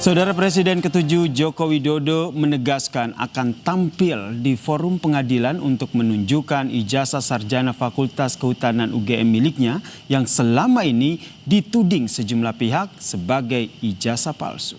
Saudara Presiden ke-7 Joko Widodo menegaskan akan tampil di forum pengadilan untuk menunjukkan ijazah sarjana Fakultas Kehutanan UGM miliknya yang selama ini dituding sejumlah pihak sebagai ijazah palsu.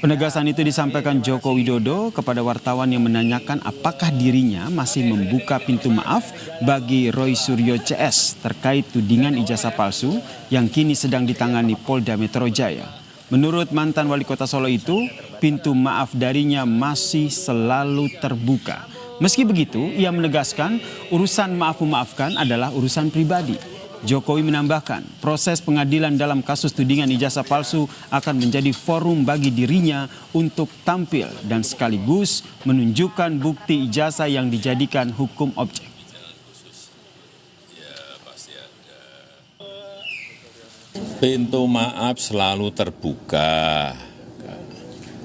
Penegasan itu disampaikan Joko Widodo kepada wartawan yang menanyakan apakah dirinya masih membuka pintu maaf bagi Roy Suryo CS terkait tudingan ijazah palsu yang kini sedang ditangani Polda Metro Jaya. Menurut mantan wali kota Solo itu, pintu maaf darinya masih selalu terbuka. Meski begitu, ia menegaskan urusan maaf-memaafkan adalah urusan pribadi. Jokowi menambahkan, proses pengadilan dalam kasus tudingan ijazah palsu akan menjadi forum bagi dirinya untuk tampil dan sekaligus menunjukkan bukti ijazah yang dijadikan hukum objek. Pintu maaf selalu terbuka,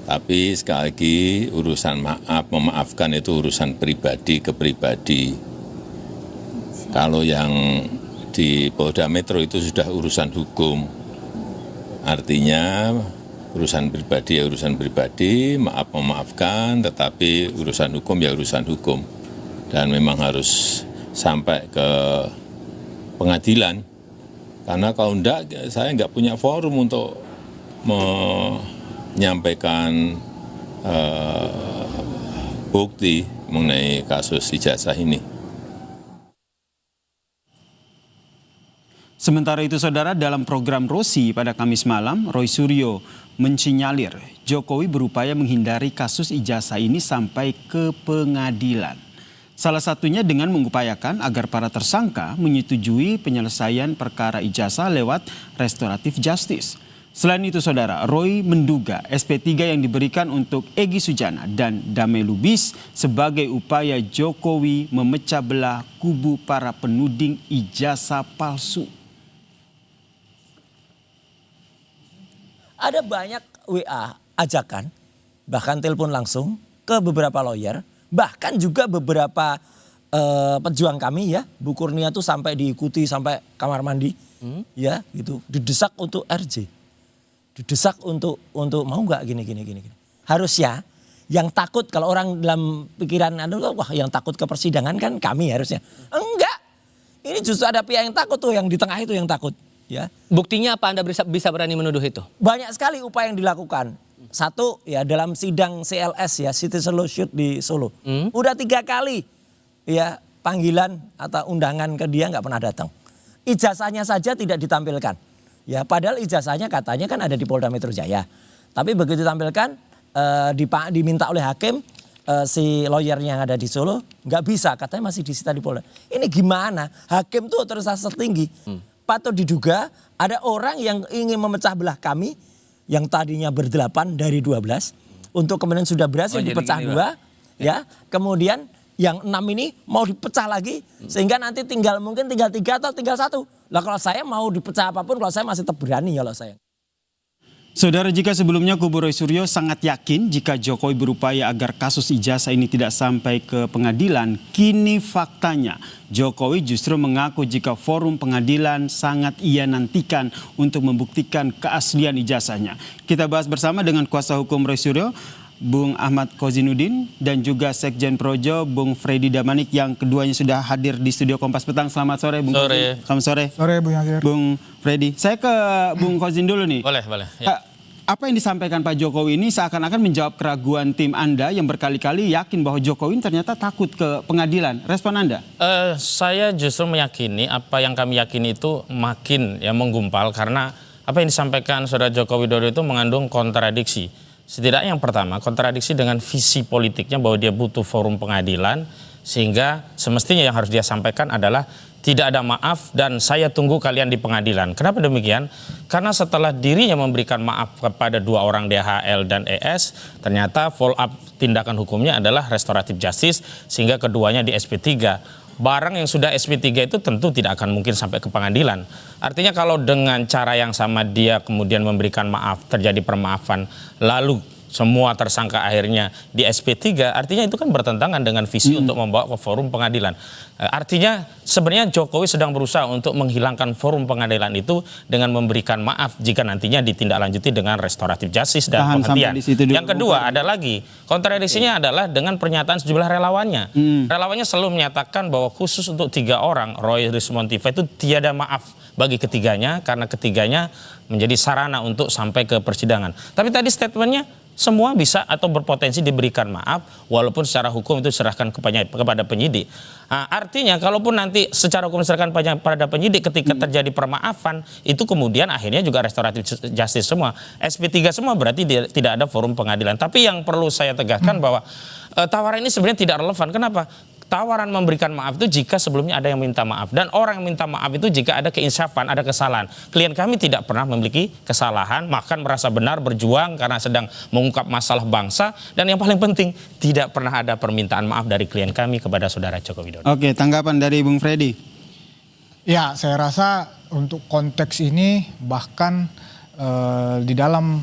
tapi sekali lagi urusan maaf, memaafkan itu urusan pribadi ke pribadi. Kalau yang di Polda Metro itu sudah urusan hukum, artinya urusan pribadi ya urusan pribadi, maaf memaafkan, tetapi urusan hukum ya urusan hukum. Dan memang harus sampai ke pengadilan, karena kalau enggak saya enggak punya forum untuk menyampaikan bukti mengenai kasus ijazah ini. Sementara itu saudara, dalam program Rosi pada Kamis malam, Roy Suryo mensinyalir Jokowi berupaya menghindari kasus ijazah ini sampai ke pengadilan. Salah satunya dengan mengupayakan agar para tersangka menyetujui penyelesaian perkara ijazah lewat restoratif justice. Selain itu saudara, Roy menduga SP3 yang diberikan untuk Egy Sujana dan Damai Lubis sebagai upaya Jokowi memecah belah kubu para penuding ijazah palsu. Ada banyak WA ajakan, bahkan telepon langsung ke beberapa lawyer, bahkan juga beberapa pejuang kami ya, Bu Kurnia tuh sampai diikuti sampai kamar mandi, ya gitu, didesak untuk RJ, didesak untuk mau nggak gini. Harusnya yang takut, kalau orang dalam pikiran wah yang takut ke persidangan kan kami harusnya, enggak, ini justru ada pihak yang takut tuh, yang di tengah itu yang takut. Ya. Buktinya apa Anda bisa berani menuduh itu? Banyak sekali upaya yang dilakukan. Satu ya dalam sidang CLS ya, Citizen Lawsuit di Solo. Udah 3 kali ya panggilan atau undangan ke dia nggak pernah datang. Ijazahnya saja tidak ditampilkan. Ya padahal ijazahnya katanya kan ada di Polda Metro Jaya. Tapi begitu ditampilkan diminta oleh hakim si lawyernya yang ada di Solo nggak bisa, katanya masih disita di Polda. Ini gimana? Hakim tuh otoritas tertinggi. Patut diduga ada orang yang ingin memecah belah kami yang tadinya ber-8 dari 12 untuk kemudian sudah berhasil dipecah 2 ya. Kemudian yang 6 ini mau dipecah lagi sehingga nanti mungkin tinggal 3 atau tinggal 1. Lah kalau saya mau dipecah apapun, kalau saya masih tetap berani kalau saya. Saudara, jika sebelumnya kubu Roy Suryo sangat yakin jika Jokowi berupaya agar kasus ijazah ini tidak sampai ke pengadilan, kini faktanya Jokowi justru mengaku jika forum pengadilan sangat ia nantikan untuk membuktikan keaslian ijazahnya. Kita bahas bersama dengan kuasa hukum Roy Suryo, Bung Ahmad Kozinudin, dan juga Sekjen Projo, Bung Freddy Damanik, yang keduanya sudah hadir di studio Kompas Petang. Selamat sore, Bung. Sore. Selamat sore. Sore, Bung Yasir. Bung Freddy. Saya ke Bung Kozin dulu nih. Boleh. Ya. Apa yang disampaikan Pak Jokowi ini seakan-akan menjawab keraguan tim Anda yang berkali-kali yakin bahwa Jokowi ternyata takut ke pengadilan. Respon Anda? Saya justru meyakini apa yang kami yakini itu makin ya menggumpal, karena apa yang disampaikan Saudara Joko Widodo itu mengandung kontradiksi. Setidaknya yang pertama, kontradiksi dengan visi politiknya bahwa dia butuh forum pengadilan, sehingga semestinya yang harus dia sampaikan adalah tidak ada maaf dan saya tunggu kalian di pengadilan. Kenapa demikian? Karena setelah dirinya memberikan maaf kepada 2 orang DHL dan ES, ternyata follow up tindakan hukumnya adalah restoratif justice, sehingga keduanya di SP3. Barang yang sudah SP3 itu tentu tidak akan mungkin sampai ke pengadilan. Artinya kalau dengan cara yang sama dia kemudian memberikan maaf, terjadi permaafan, lalu semua tersangka akhirnya di SP3, artinya itu kan bertentangan dengan visi untuk membawa ke forum pengadilan. Artinya sebenarnya Jokowi sedang berusaha untuk menghilangkan forum pengadilan itu dengan memberikan maaf jika nantinya ditindaklanjuti dengan restoratif justice dan penghentian. Yang kedua ada lagi, kontradiksinya adalah dengan pernyataan sejumlah relawannya. Relawannya selalu menyatakan bahwa khusus untuk 3 orang, Roy, Rismon, Tiva itu tiada maaf bagi ketiganya karena ketiganya menjadi sarana untuk sampai ke persidangan. Tapi tadi statementnya semua bisa atau berpotensi diberikan maaf walaupun secara hukum itu diserahkan kepada penyidik. Artinya kalaupun nanti secara hukum diserahkan pada penyidik ketika terjadi permaafan itu kemudian akhirnya juga restoratif justice semua. SP3 semua berarti tidak ada forum pengadilan. Tapi yang perlu saya tegaskan bahwa tawaran ini sebenarnya tidak relevan. Kenapa? Tawaran memberikan maaf itu jika sebelumnya ada yang minta maaf. Dan orang yang minta maaf itu jika ada keinsafan, ada kesalahan. Klien kami tidak pernah memiliki kesalahan, bahkan merasa benar berjuang karena sedang mengungkap masalah bangsa. Dan yang paling penting, tidak pernah ada permintaan maaf dari klien kami kepada saudara Joko Widodo. Oke, tanggapan dari Bung Freddy. Ya, saya rasa untuk konteks ini bahkan di dalam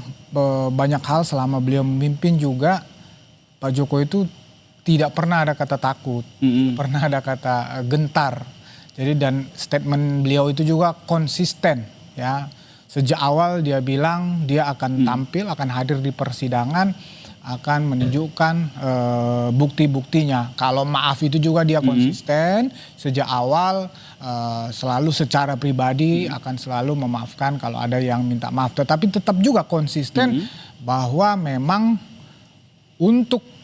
banyak hal selama beliau memimpin juga Pak Jokowi itu tidak pernah ada kata takut, pernah ada kata gentar. Jadi dan statement beliau itu juga konsisten ya. Sejak awal dia bilang dia akan tampil, akan hadir di persidangan, akan menunjukkan bukti-buktinya. Kalau maaf itu juga dia konsisten sejak awal, selalu secara pribadi akan selalu memaafkan kalau ada yang minta maaf. Tetapi tetap juga konsisten bahwa memang untuk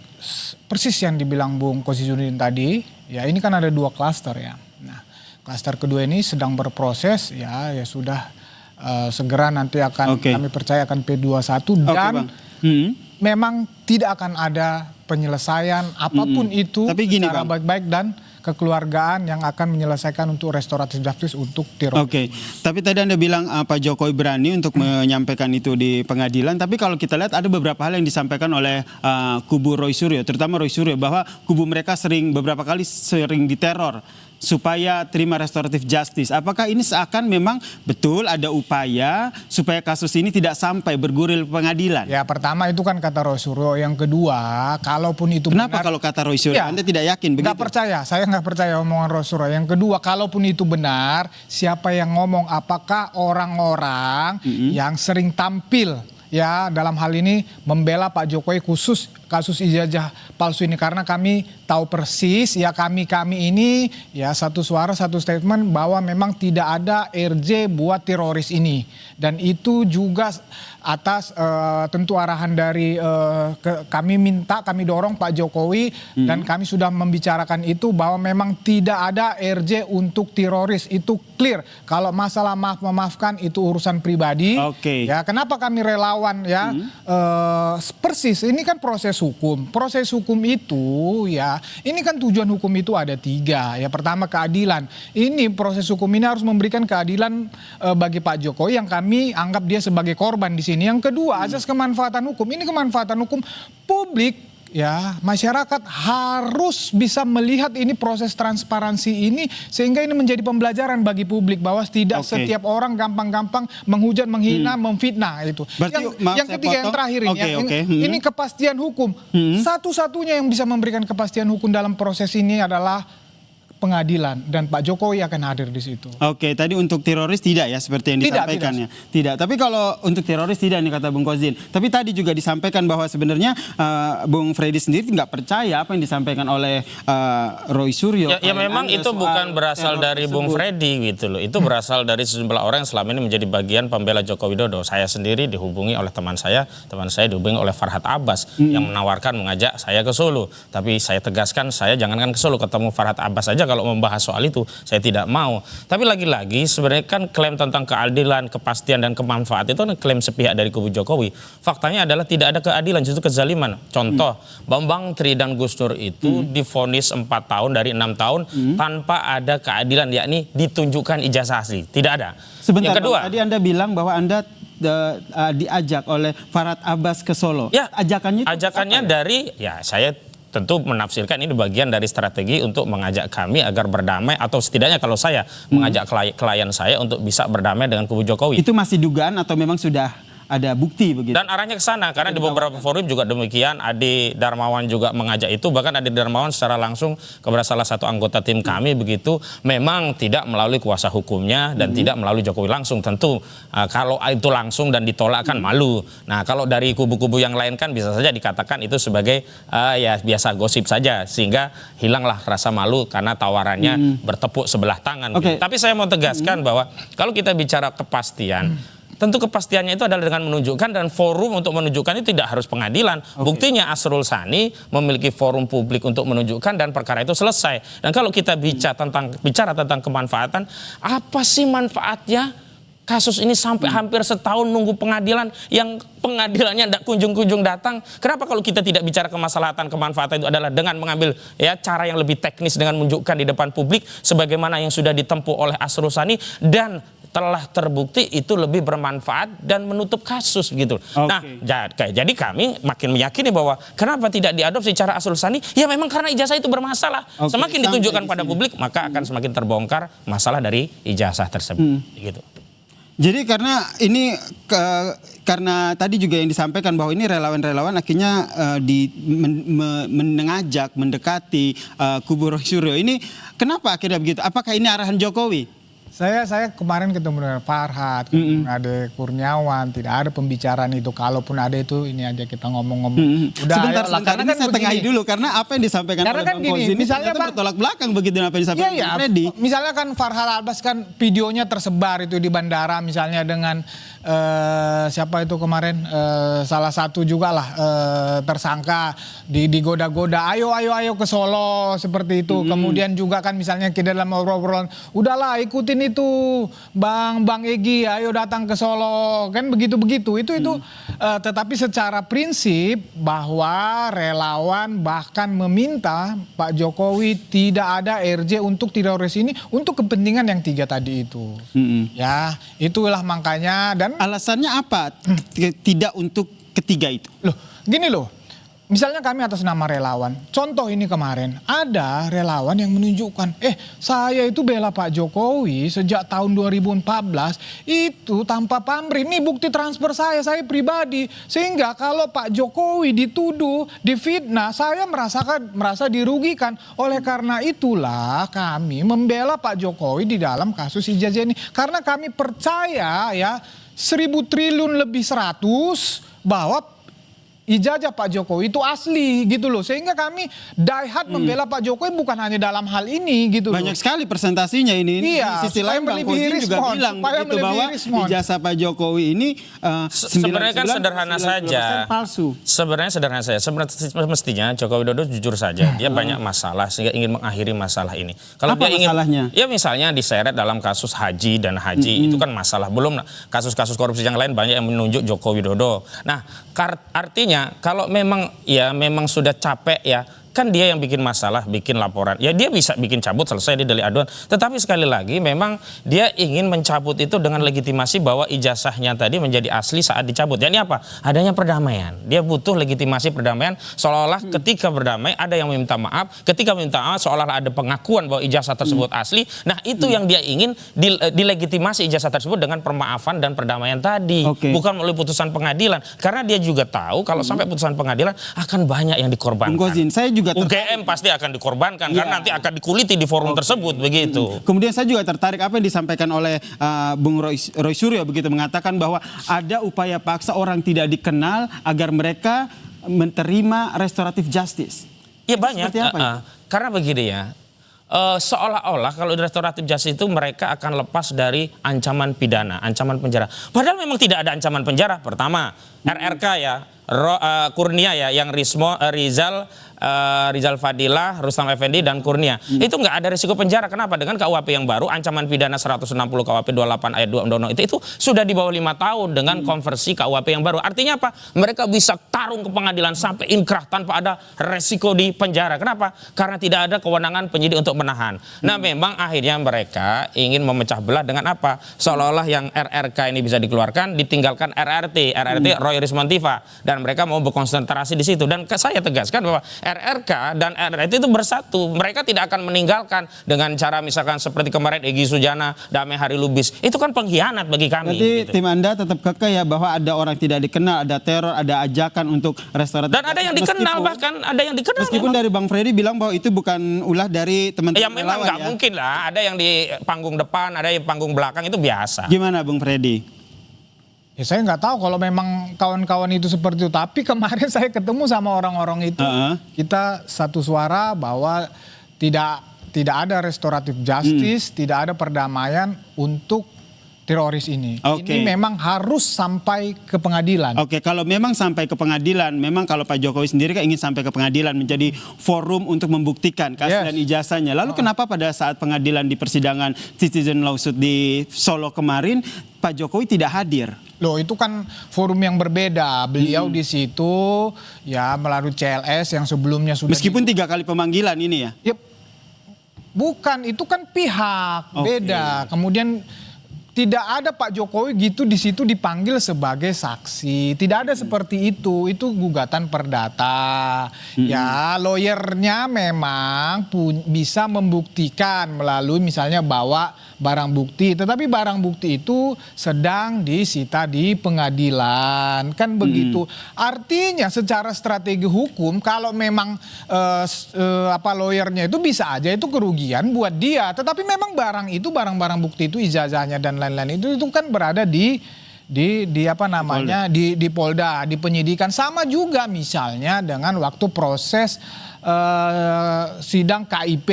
persis yang dibilang Bung Kossisudin tadi, ya ini kan ada 2 klaster ya. Nah, klaster kedua ini sedang berproses ya sudah segera nanti akan kami percaya akan P21 dan memang tidak akan ada penyelesaian apapun itu secara baik-baik dan kekeluargaan yang akan menyelesaikan untuk restoratif justice untuk teroris. Oke, tapi tadi Anda bilang Pak Jokowi berani untuk menyampaikan itu di pengadilan, tapi kalau kita lihat ada beberapa hal yang disampaikan oleh kubu Roy Suryo, terutama Roy Suryo, bahwa kubu mereka beberapa kali sering diteror supaya terima restoratif justice. Apakah ini seakan memang betul ada upaya supaya kasus ini tidak sampai bergulir pengadilan? Ya, pertama itu kan kata Roy Suryo. Yang kedua, kalaupun itu Kenapa benar, kalau kata Roy Suryo Anda tidak yakin begitu? Nggak percaya, saya nggak percaya omongan Roy Suryo. Yang kedua, kalaupun itu benar, siapa yang ngomong? Apakah orang-orang yang sering tampil ya dalam hal ini membela Pak Jokowi khusus kasus ijazah palsu ini, karena kami tahu persis ya kami ini ya satu suara satu statement bahwa memang tidak ada RJ buat teroris ini, dan itu juga atas tentu arahan dari kami dorong Pak Jokowi dan kami sudah membicarakan itu bahwa memang tidak ada RJ untuk teroris, itu clear. Kalau masalah memaafkan itu urusan pribadi. Ya kenapa kami relawan ya persis ini kan proses hukum. Proses hukum itu ya ini kan tujuan hukum itu ada 3 ya. Pertama keadilan. Ini proses hukum ini harus memberikan keadilan bagi Pak Jokowi yang kami anggap dia sebagai korban di sini. Yang kedua asas kemanfaatan hukum. Ini kemanfaatan hukum publik. Ya, masyarakat harus bisa melihat ini proses transparansi ini sehingga ini menjadi pembelajaran bagi publik bahwa tidak setiap orang gampang-gampang menghujat, menghina, memfitnah itu. Yang ketiga yang terakhir ini, ini kepastian hukum. Satu-satunya yang bisa memberikan kepastian hukum dalam proses ini adalah pengadilan, dan Pak Jokowi akan hadir di situ. Oke, tadi untuk teroris tidak ya seperti yang disampaikannya. Tidak. Tapi kalau untuk teroris tidak nih kata Bung Kossisudin. Tapi tadi juga disampaikan bahwa sebenarnya Bung Freddy sendiri nggak percaya apa yang disampaikan oleh Roy Suryo. Ya memang itu bukan berasal dari Bung Freddy gitu loh. Itu berasal dari sejumlah orang yang selama ini menjadi bagian pembela Joko Widodo. Saya sendiri dihubungi oleh teman saya dihubungi oleh Farhad Abbas yang menawarkan mengajak saya ke Solo. Tapi saya tegaskan saya jangankan ke Solo, ketemu Farhad Abbas saja kalau membahas soal itu saya tidak mau. Tapi lagi-lagi sebenarnya kan klaim tentang keadilan, kepastian dan kemanfaatan itu kan klaim sepihak dari kubu Jokowi. Faktanya adalah tidak ada keadilan, justru kezaliman. Contoh, Bambang Tri dan Gus Dur itu divonis 4 tahun dari 6 tahun tanpa ada keadilan, yakni ditunjukkan ijazah asli. Tidak ada. Sebentar, yang kedua, tadi Anda bilang bahwa Anda diajak oleh Farhad Abbas ke Solo. Ya, ajakannya dari saya tentu menafsirkan ini bagian dari strategi untuk mengajak kami agar berdamai, atau setidaknya kalau saya mengajak klien saya untuk bisa berdamai dengan kubu Jokowi. Itu masih dugaan atau memang sudah ada bukti begitu. Dan arahnya ke sana karena di beberapa forum juga demikian. Adi Darmawan juga mengajak itu, bahkan Adi Darmawan secara langsung kepada salah satu anggota tim kami begitu, memang tidak melalui kuasa hukumnya dan tidak melalui Jokowi langsung. Tentu kalau itu langsung dan ditolak kan malu. Nah, kalau dari kubu-kubu yang lain kan bisa saja dikatakan itu sebagai ya biasa gosip saja, sehingga hilanglah rasa malu karena tawarannya bertepuk sebelah tangan. Oke. Tapi saya mau tegaskan bahwa kalau kita bicara kepastian, tentu kepastiannya itu adalah dengan menunjukkan, dan forum untuk menunjukkan itu tidak harus pengadilan. Buktinya Asrul Sani memiliki forum publik untuk menunjukkan dan perkara itu selesai. Dan kalau kita bicara tentang kemanfaatan, apa sih manfaatnya kasus ini sampai hampir setahun nunggu pengadilan, yang pengadilannya tidak kunjung-kunjung datang? Kenapa kalau kita tidak bicara kemaslahatan, kemanfaatan itu adalah dengan mengambil ya cara yang lebih teknis dengan menunjukkan di depan publik sebagaimana yang sudah ditempuh oleh Asrul Sani dan telah terbukti itu lebih bermanfaat dan menutup kasus gitu. Nah, jadi kami makin meyakini bahwa kenapa tidak diadopsi cara Asrul Sani? Ya memang karena ijazah itu bermasalah. Semakin ditunjukkan pada publik, maka akan semakin terbongkar masalah dari ijazah tersebut. Gitu. Jadi karena ini karena tadi juga yang disampaikan bahwa ini relawan-relawan akhirnya mendekati kubu Roy Suryo ini, kenapa akhirnya begitu? Apakah ini arahan Jokowi? Saya kemarin ketemu dengan Farhad, ketemu ada Kurniawan, tidak ada pembicaraan itu. Kalaupun ada itu, ini aja kita ngomong-ngomong. Sebentar, karena ini kan saya tengahi begini. dulu karena apa yang disampaikan oleh Kan Bang gini, Fauzi ini misalnya ternyata bertolak belakang begitu dengan apa yang disampaikan Bang Freddy. Misalnya kan Farhad Albas kan videonya tersebar itu di bandara, misalnya dengan siapa itu kemarin salah satu juga lah tersangka digoda-goda, ayo ke Solo seperti itu. Kemudian juga kan misalnya kita dalam obrolan, udahlah ikutin itu Bang Egy, ayo datang ke Solo, kan begitu itu tetapi secara prinsip bahwa relawan bahkan meminta Pak Jokowi tidak ada RJ untuk teroris ini untuk kepentingan yang 3 tadi itu. Ya, itulah makanya. Dan alasannya apa tidak untuk ketiga itu? Loh, gini loh. Misalnya kami atas nama relawan, contoh ini kemarin, ada relawan yang menunjukkan, saya itu bela Pak Jokowi sejak tahun 2014, itu tanpa pamrih, ini bukti transfer saya pribadi. Sehingga kalau Pak Jokowi dituduh, difitnah, saya merasa dirugikan. Oleh karena itulah kami membela Pak Jokowi di dalam kasus ijazah ini. Karena kami percaya ya, 1.000 triliun lebih 100 bahwa ijazah Pak Jokowi itu asli gitu loh. Sehingga kami die hard membela Pak Jokowi bukan hanya dalam hal ini gitu Banyak sekali presentasinya ini. Iya, Di sisi lain Bang Fauzi juga bilang begitu bahwa ijazah Pak Jokowi ini sebenarnya kan sederhana saja. Palsu. Sebenarnya sederhana saja. Mestinya Joko Widodo jujur saja. Dia banyak masalah sehingga ingin mengakhiri masalah ini. Kalau apa dia ingin, masalahnya? ya misalnya diseret dalam kasus haji dan haji itu kan masalah. Belum kasus-kasus korupsi yang lain banyak yang menunjuk Joko Widodo. Nah, artinya kalau memang sudah capek ya, kan dia yang bikin masalah, bikin laporan. Ya dia bisa bikin cabut, selesai dia delik aduan. Tetapi sekali lagi memang dia ingin mencabut itu dengan legitimasi bahwa ijazahnya tadi menjadi asli saat dicabut. Jadi apa? Adanya perdamaian. Dia butuh legitimasi perdamaian, seolah-olah ketika berdamai ada yang meminta maaf. Ketika meminta maaf seolah-olah ada pengakuan bahwa ijazah tersebut asli. Nah itu yang dia ingin dilegitimasi ijazah tersebut dengan permaafan dan perdamaian tadi. Bukan melalui putusan pengadilan. Karena dia juga tahu kalau sampai putusan pengadilan akan banyak yang dikorbankan. Saya juga UGM pasti akan dikorbankan karena nanti akan dikuliti di forum tersebut begitu. Kemudian saya juga tertarik apa yang disampaikan oleh Bung Roy Suryo begitu, mengatakan bahwa ada upaya paksa orang tidak dikenal agar mereka menerima restoratif justice. Iya banyak. Seperti apa karena begini ya. Seolah-olah kalau di restoratif justice itu mereka akan lepas dari ancaman pidana, ancaman penjara. Padahal memang tidak ada ancaman penjara. Pertama, RRK ya, Kurnia ya, yang Rizal Fadilah, Rustam Effendi dan Kurnia. Itu nggak ada risiko penjara. Kenapa? Dengan KUHP yang baru, ancaman pidana 160 KUHP 28 ayat 2 Undang-Undang itu sudah di bawah 5 tahun dengan konversi KUHP yang baru. Artinya apa? Mereka bisa tarung ke pengadilan sampai inkrah tanpa ada resiko di penjara. Kenapa? Karena tidak ada kewenangan penyidik untuk menahan. Nah memang akhirnya mereka ingin memecah belah dengan apa? Seolah-olah yang RRK ini bisa dikeluarkan, ditinggalkan RRT Roy Rismontiva, dan mereka mau berkonsentrasi di situ. Dan saya tegaskan bahwa RRK dan RRT itu bersatu. Mereka tidak akan meninggalkan dengan cara misalkan seperti kemarin Egy Sujana, Damai Hari Lubis. Itu kan pengkhianat bagi kami. Berarti Gitu. tim Anda tetap kekeh ya bahwa ada orang tidak dikenal, ada teror, ada ajakan untuk restoratif. Dan ada yang dikenal, bahkan ada yang dikenal. Meskipun dari Bang Freddy bilang bahwa itu bukan ulah dari teman-teman Ya memang relawan nggak ya. mungkin lah. Ada yang di panggung depan, ada yang panggung belakang, itu biasa. Gimana Bang Freddy? Ya saya nggak tahu kalau memang kawan-kawan itu seperti itu. Tapi kemarin saya ketemu sama orang-orang itu, kita satu suara bahwa tidak ada restoratif justice, tidak ada perdamaian untuk teroris ini. Oke. Ini memang harus sampai ke pengadilan. Oke, kalau memang sampai ke pengadilan, memang kalau Pak Jokowi sendiri kan ingin sampai ke pengadilan menjadi forum untuk membuktikan keaslian ijazahnya. Lalu kenapa pada saat pengadilan di persidangan citizen lawsuit di Solo kemarin Pak Jokowi tidak hadir? Loh, itu kan forum yang berbeda. Beliau di situ ya melalui CLS yang sebelumnya sudah Meskipun 3 kali pemanggilan ini ya. Ya, bukan, itu kan pihak beda. Kemudian tidak ada Pak Jokowi gitu di situ dipanggil sebagai saksi. Tidak ada seperti itu. Itu gugatan perdata. Ya, lawyernya memang bisa membuktikan melalui misalnya bawa barang bukti. Tetapi barang bukti itu sedang disita di pengadilan. Kan begitu. Artinya secara strategi hukum kalau memang lawyernya itu bisa aja itu kerugian buat dia. Tetapi memang barang-barang bukti itu ijazahnya dan lain-lain itu kan berada di Polda, di penyidikan. Sama juga misalnya dengan waktu proses sidang KIP,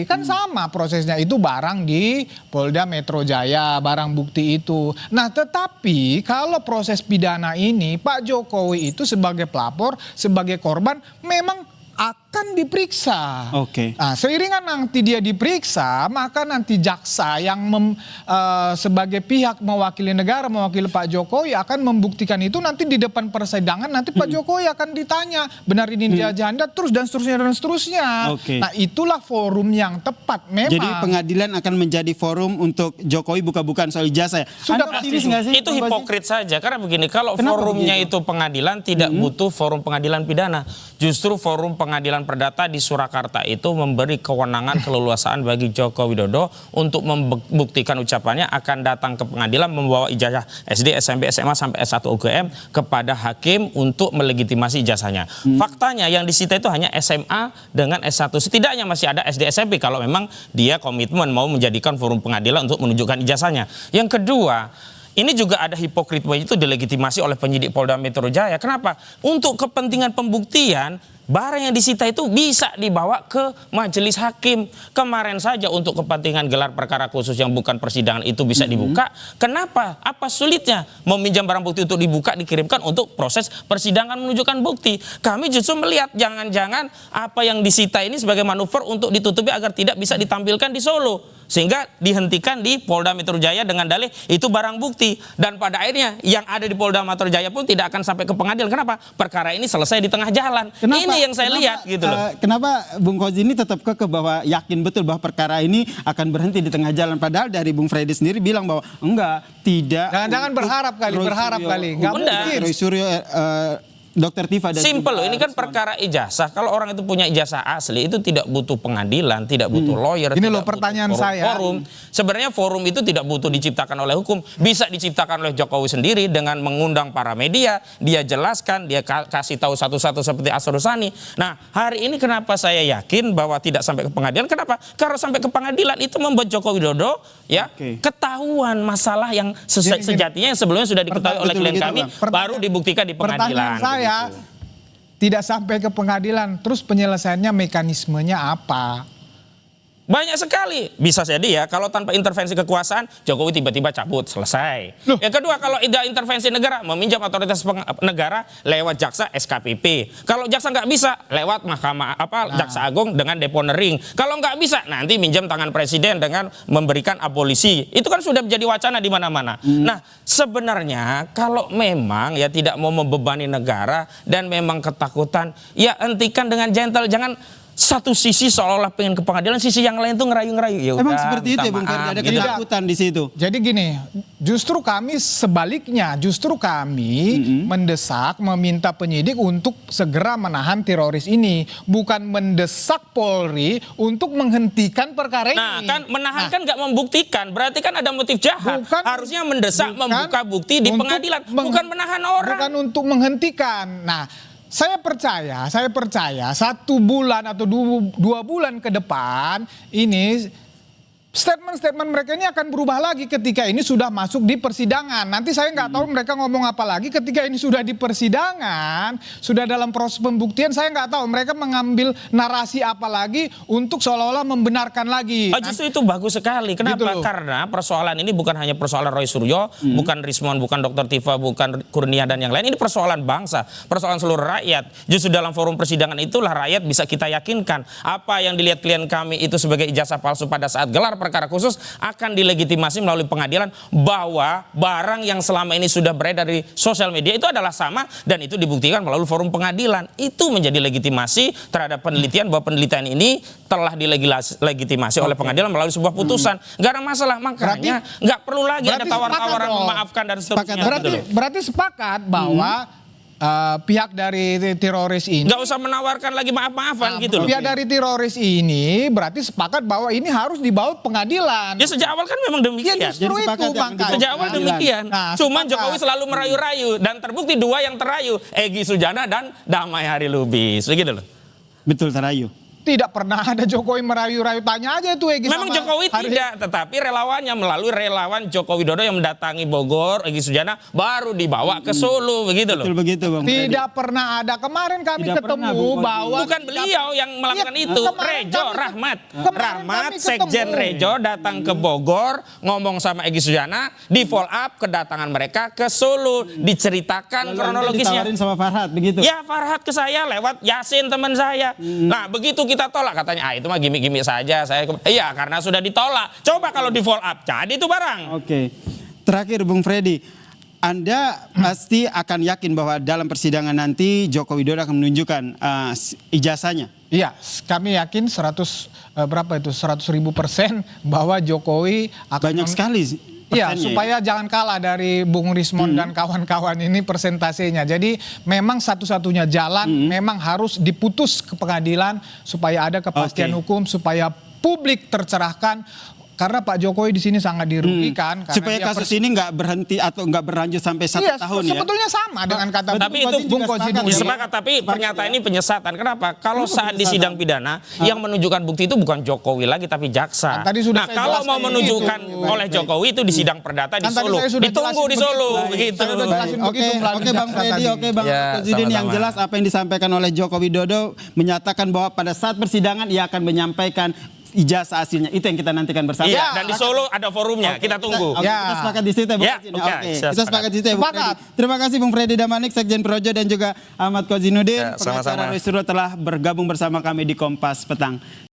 kan sama prosesnya, itu barang di Polda Metro Jaya, barang bukti itu. Nah, tetapi kalau proses pidana ini Pak Jokowi itu sebagai pelapor, sebagai korban memang akan diperiksa. Oke. Nah, seiringan nanti dia diperiksa, maka nanti jaksa yang sebagai pihak mewakili negara, mewakili Pak Jokowi akan membuktikan itu nanti di depan persidangan. Nanti Pak Jokowi akan ditanya, benar ini ijazah Anda, terus dan seterusnya. Oke. Nah, itulah forum yang tepat memang. Jadi pengadilan akan menjadi forum untuk Jokowi buka-bukaan soal ijazah ya. Sudah Anda pasti optimis nggak sih? Itu hipokrit saja, karena begini, kalau Kenapa forumnya begitu? itu pengadilan, tidak butuh forum pengadilan pidana. Justru forum pengadilan perdata di Surakarta itu memberi kewenangan keleluasaan bagi Joko Widodo untuk membuktikan ucapannya akan datang ke pengadilan membawa ijazah SD, SMP, SMA sampai S1 UGM kepada hakim untuk melegitimasi ijazahnya. Faktanya yang disita itu hanya SMA dengan S1. Setidaknya masih ada SD, SMP kalau memang dia komitmen mau menjadikan forum pengadilan untuk menunjukkan ijazahnya. Yang kedua, ini juga ada hipokrit bahwa itu dilegitimasi oleh penyidik Polda Metro Jaya. Kenapa? Untuk kepentingan pembuktian, barang yang disita itu bisa dibawa ke majelis hakim. Kemarin saja untuk kepentingan gelar perkara khusus yang bukan persidangan itu bisa dibuka. Kenapa? Apa sulitnya meminjam barang bukti untuk dibuka, dikirimkan untuk proses persidangan menunjukkan bukti? Kami justru melihat jangan-jangan apa yang disita ini sebagai manuver untuk ditutupi agar tidak bisa ditampilkan di Solo. Sehingga dihentikan di Polda Metro Jaya dengan dalih itu barang bukti. Dan pada akhirnya yang ada di Polda Metro Jaya pun tidak akan sampai ke pengadilan. Kenapa? Perkara ini selesai di tengah jalan. Ini yang saya lihat gitu loh. Kenapa Bung Kozi ini tetap kekeh bahwa yakin betul bahwa perkara ini akan berhenti di tengah jalan. Padahal dari Bung Freddy sendiri bilang bahwa enggak, tidak. Jangan-jangan berharap kali. Nggak mungkin. Roy Suryo, Dr. Tifa dan Simpel loh, juga ini kan Risman. perkara ijazah. Kalau orang itu punya ijazah asli itu tidak butuh pengadilan, tidak butuh lawyer. Ini tidak loh pertanyaan butuh saya. Forum. Sebenarnya forum itu tidak butuh diciptakan oleh hukum, bisa diciptakan oleh Jokowi sendiri dengan mengundang para media, dia jelaskan, dia kasih tahu satu-satu seperti Asrul-Sani. Nah, hari ini kenapa saya yakin bahwa tidak sampai ke pengadilan? Kenapa? Karena sampai ke pengadilan itu membuat Joko Widodo ya ketahuan masalah yang sejatinya yang sebelumnya sudah diketahui oleh klien kami, baru dibuktikan di pengadilan. Pertanyaan saya, tidak sampai ke pengadilan, terus penyelesaiannya mekanismenya apa? Banyak sekali. Bisa jadi ya, kalau tanpa intervensi kekuasaan, Jokowi tiba-tiba cabut, selesai. Loh. Yang kedua, kalau tidak intervensi negara, meminjam otoritas negara lewat jaksa SKPP. Kalau jaksa nggak bisa, lewat mahkamah Jaksa Agung dengan deponering. Kalau nggak bisa, nanti minjam tangan presiden dengan memberikan abolisi. Itu kan sudah menjadi wacana di mana-mana. Nah, sebenarnya kalau memang ya tidak mau membebani negara dan memang ketakutan, ya hentikan dengan gentle, jangan satu sisi seolah-olah pengen ke pengadilan, sisi yang lain tuh ngerayu-ngerayu. Ya Emang udah, seperti itu minta ya Bung Ferdi, maaf, ada gitu. ketakutan di situ. Jadi gini, justru kami sebaliknya, justru kami mendesak, meminta penyidik untuk segera menahan teroris ini, bukan mendesak Polri untuk menghentikan perkara ini. Nah kan menahan kan nggak membuktikan, berarti kan ada motif jahat. Bukan- Harusnya mendesak bukan membuka bukti di untuk pengadilan, bukan menahan orang. Bukan untuk menghentikan. Nah, saya percaya 1 bulan atau 2 bulan ke depan ini statement-statement mereka ini akan berubah lagi ketika ini sudah masuk di persidangan. Nanti saya nggak tahu mereka ngomong apa lagi ketika ini sudah di persidangan, sudah dalam proses pembuktian, saya nggak tahu mereka mengambil narasi apa lagi untuk seolah-olah membenarkan lagi. Oh, justru itu bagus sekali. Kenapa? Gitu loh. Karena persoalan ini bukan hanya persoalan Roy Suryo, bukan Rismon, bukan Dr. Tifa, bukan Kurnia dan yang lain. Ini persoalan bangsa, persoalan seluruh rakyat. Justru dalam forum persidangan itulah rakyat bisa kita yakinkan apa yang dilihat klien kami itu sebagai ijazah palsu pada saat gelar perkara khusus akan dilegitimasi melalui pengadilan, bahwa barang yang selama ini sudah beredar di sosial media itu adalah sama dan itu dibuktikan melalui forum pengadilan. Itu menjadi legitimasi terhadap penelitian bahwa penelitian ini telah dilegitimasi oleh pengadilan melalui sebuah putusan. Nggak ada masalah, makanya nggak perlu lagi ada berarti tawar-tawaran sepakat dong. memaafkan dan seterusnya. Berarti, gitu loh. berarti sepakat bahwa pihak dari teroris ini, Nggak usah menawarkan lagi maaf-maafan gitu loh. pihak dari teroris ini berarti sepakat bahwa ini harus dibawa pengadilan. Ya sejak awal kan memang demikian. Ya justru Jadi sepakat itu yang makanya. Sejak awal demikian. Nah, Cuman sepakat. Jokowi selalu merayu-rayu dan terbukti dua yang terayu, Egy Sujana dan Damai Hari Lubis. Begitu loh. Betul terayu. Tidak pernah ada Jokowi merayu-rayu, tanya aja tuh Egy Memang sama Jokowi Hari- tidak, tetapi relawannya melalui relawan Joko Widodo yang mendatangi Bogor, Egy Sujana baru dibawa ke Solo, begitu loh. Betul begitu Bang Ferdi. Tidak pernah ada. Kemarin kami Tidak pernah, ketemu Bung Fadli. bahwa Bukan beliau yang melakukan Iya, itu, kemarin Rejo kami- Rahmat. kemarin Rahmat, kami Sekjen ketemu. Rejo datang ke Bogor, ngomong sama Egy Sujana, di follow up kedatangan mereka ke Solo, diceritakan Lalu Anda kronologisnya. ditawarin sama Farhad begitu. Ya Farhad ke saya lewat Yasin teman saya. Nah begitu kita tolak katanya, itu mah gimmick-gimmick saja. Iya karena sudah ditolak. Coba kalau di follow up, jadi itu barang. Oke. Terakhir Bung Ferdi, Anda pasti akan yakin bahwa dalam persidangan nanti Joko Widodo akan menunjukkan ijazahnya. Iya, kami yakin 100.000% bahwa Jokowi akan Banyak sekali Iya, persennya supaya jangan kalah dari Bung Rismon dan kawan-kawan ini persentasenya. Jadi memang satu-satunya jalan memang harus diputus ke pengadilan supaya ada kepastian Oke. hukum, supaya publik tercerahkan. Karena Pak Jokowi di sini sangat dirugikan. Karena Supaya dia kasus ini nggak berhenti atau nggak berlanjut sampai 1 Iya, tahun ya. sebetulnya sama dengan kata Tapi Bung itu Bung Kosidin. Ya, sepakat, tapi pernyataan ini penyesatan. Kenapa? Kalau saat di sidang pidana yang menunjukkan bukti itu bukan Jokowi lagi tapi jaksa. Kan tadi sudah Nah saya kalau mau jelaskan menunjukkan itu. oleh Jokowi itu di sidang perdata di Kan tadi Solo. saya sudah Ditunggu jelasin di Solo begitu. begitu. Saya udah jelasin Oke, begitu melalui oke Bang jaksa Freddy, tadi. oke Bang Ya, Kosidin, yang sama-sama. jelas apa yang disampaikan oleh Joko Widodo menyatakan bahwa pada saat persidangan ia akan menyampaikan ijazah aslinya. Itu yang kita nantikan bersama. Iya, dan di Solo ada forumnya. Kita tunggu. Oke, Ya. kita sepakat di situ ya, Bung Ya, Freddy. oke, Oke, saya kita sepakat. sepakat di situ ya, Bung Sepakat. Freddy. Terima kasih Bung Freddy Damanik, Sekjen Projo, dan juga Ahmad Kozinuddin, Ya, sama-sama. pengacara Roy Suryo telah bergabung bersama kami di Kompas Petang.